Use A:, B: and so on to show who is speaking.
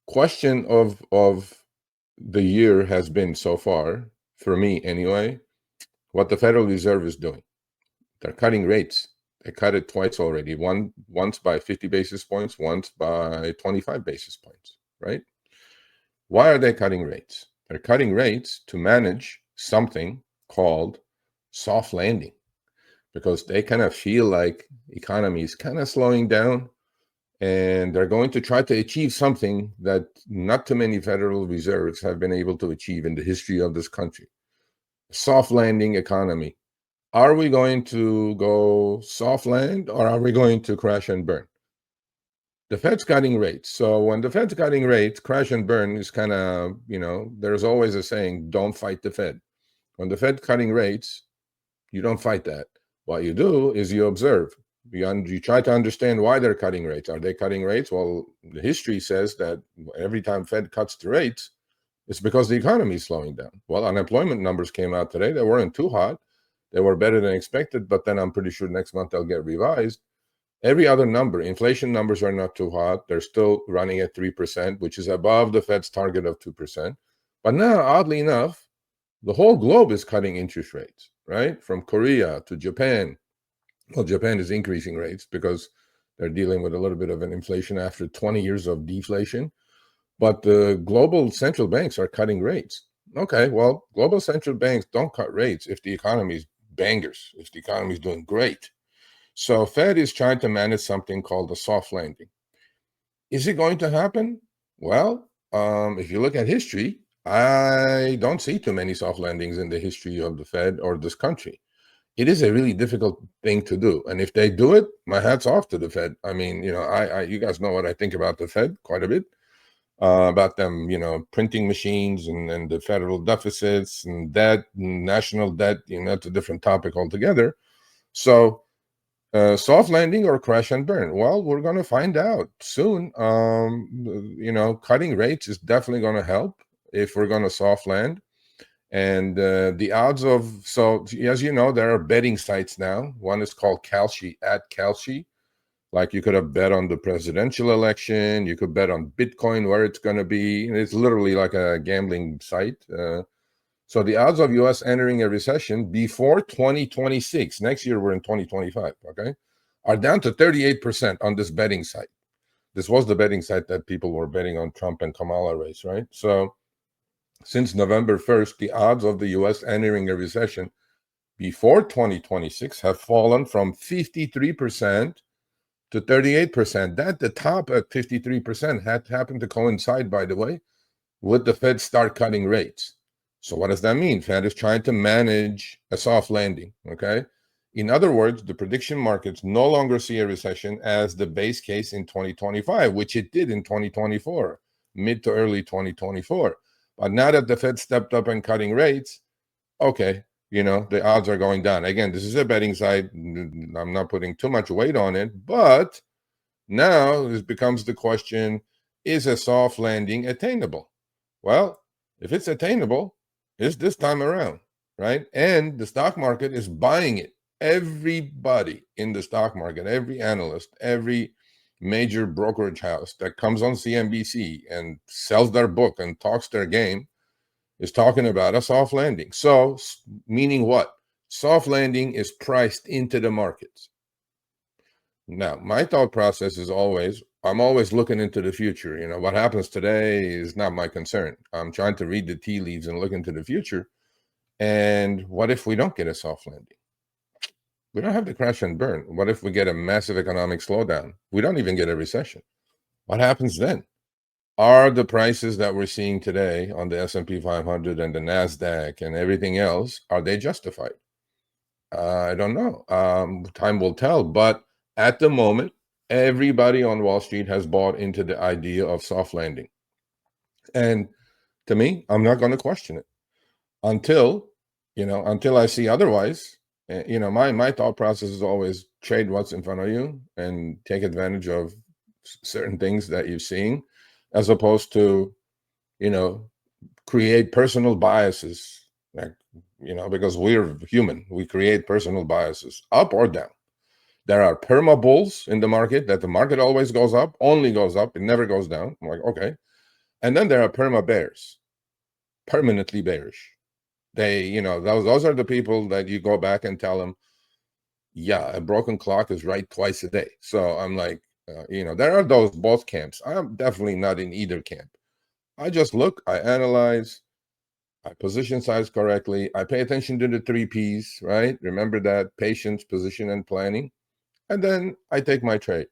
A: question of the year has been so far, for me anyway, what the Federal Reserve is doing. They're cutting rates. They cut it twice already. Once by 50 basis points, once by 25 basis points, right? Why are they cutting rates? They're cutting rates to manage something called soft landing, because they kind of feel like economy is kind of slowing down, and they're going to try to achieve something that not too many Federal Reserves have been able to achieve in the history of this country. Soft landing economy. Are we going to go soft land, or are we going to crash and burn? The Fed's cutting rates. So when the Fed's cutting rates, crash and burn is kind of, there's always a saying, don't fight the Fed. When the Fed's cutting rates, you don't fight that. What you do is you observe. You try to understand why they're cutting rates. Are they cutting rates? Well, the history says that every time Fed cuts the rates, it's because the economy is slowing down. Well, unemployment numbers came out today. They weren't too hot. They were better than expected, but then I'm pretty sure next month they'll get revised. Every other number, inflation numbers are not too hot. They're still running at 3%, which is above the Fed's target of 2%. But now, oddly enough, the whole globe is cutting interest rates, right? From Korea to Japan. Well, Japan is increasing rates because they're dealing with a little bit of an inflation after 20 years of deflation. But the global central banks are cutting rates. Okay, well, global central banks don't cut rates if the economy is bangers, if the economy is doing great. So Fed is trying to manage something called a soft landing. Is it going to happen? Well, if you look at history, I don't see too many soft landings in the history of the Fed or this country. It is a really difficult thing to do, and if they do it, my hat's off to the Fed. I mean, you guys know what I think about the Fed quite a bit, about them, printing machines and the federal deficits and debt, national debt. It's a different topic altogether. So, soft landing or crash and burn? Well, we're going to find out soon. Cutting rates is definitely going to help if we're going to soft land. And the odds of, so as you know, there are betting sites now. One is called Kalshi, at Kalshi. Like, you could have bet on the presidential election. You could bet on Bitcoin, where it's going to be. It's literally like a gambling site. So the odds of U.S. entering a recession before 2026, next year we're in 2025, okay, are down to 38% on this betting site. This was the betting site that people were betting on Trump and Kamala race, right? So since November 1st, the odds of the U.S. entering a recession before 2026 have fallen from 53% to 38%. That, the top at 53%, had happened to coincide, by the way, with the Fed start cutting rates. So what does that mean? Fed is trying to manage a soft landing, okay? In other words, the prediction markets no longer see a recession as the base case in 2025, which it did in 2024, mid to early 2024. But now that the Fed stepped up and cutting rates, okay, the odds are going down. Again, this is a betting site. I'm not putting too much weight on it, but now it becomes the question, is a soft landing attainable? Well, if it's attainable, it's this time around, right? And the stock market is buying it. Everybody in the stock market, every analyst, every major brokerage house that comes on CNBC and sells their book and talks their game is talking about a soft landing. So, meaning what? Soft landing is priced into the markets. Now, my thought process is I'm always looking into the future. What happens today is not my concern. I'm trying to read the tea leaves and look into the future. And what if we don't get a soft landing? We don't have to crash and burn. What if we get a massive economic slowdown? We don't even get a recession. What happens then? Are the prices that we're seeing today on the S&P 500 and the NASDAQ and everything else, are they justified? I don't know. Time will tell. But at the moment, everybody on Wall Street has bought into the idea of soft landing. And to me, I'm not going to question it until I see otherwise. My thought process is always trade what's in front of you and take advantage of certain things that you're seeing, as opposed to, create personal biases, because we're human. We create personal biases, up or down. There are perma bulls in the market, that the market always goes up, only goes up, it never goes down. I'm like, okay. And then there are perma bears, permanently bearish. They, those are the people that you go back and tell them, yeah, a broken clock is right twice a day. So I'm like, there are those both camps. I'm definitely not in either camp. I just look, I analyze, I position size correctly. I pay attention to the 3 Ps, right? Remember that: patience, position, and planning. And then I take my trade.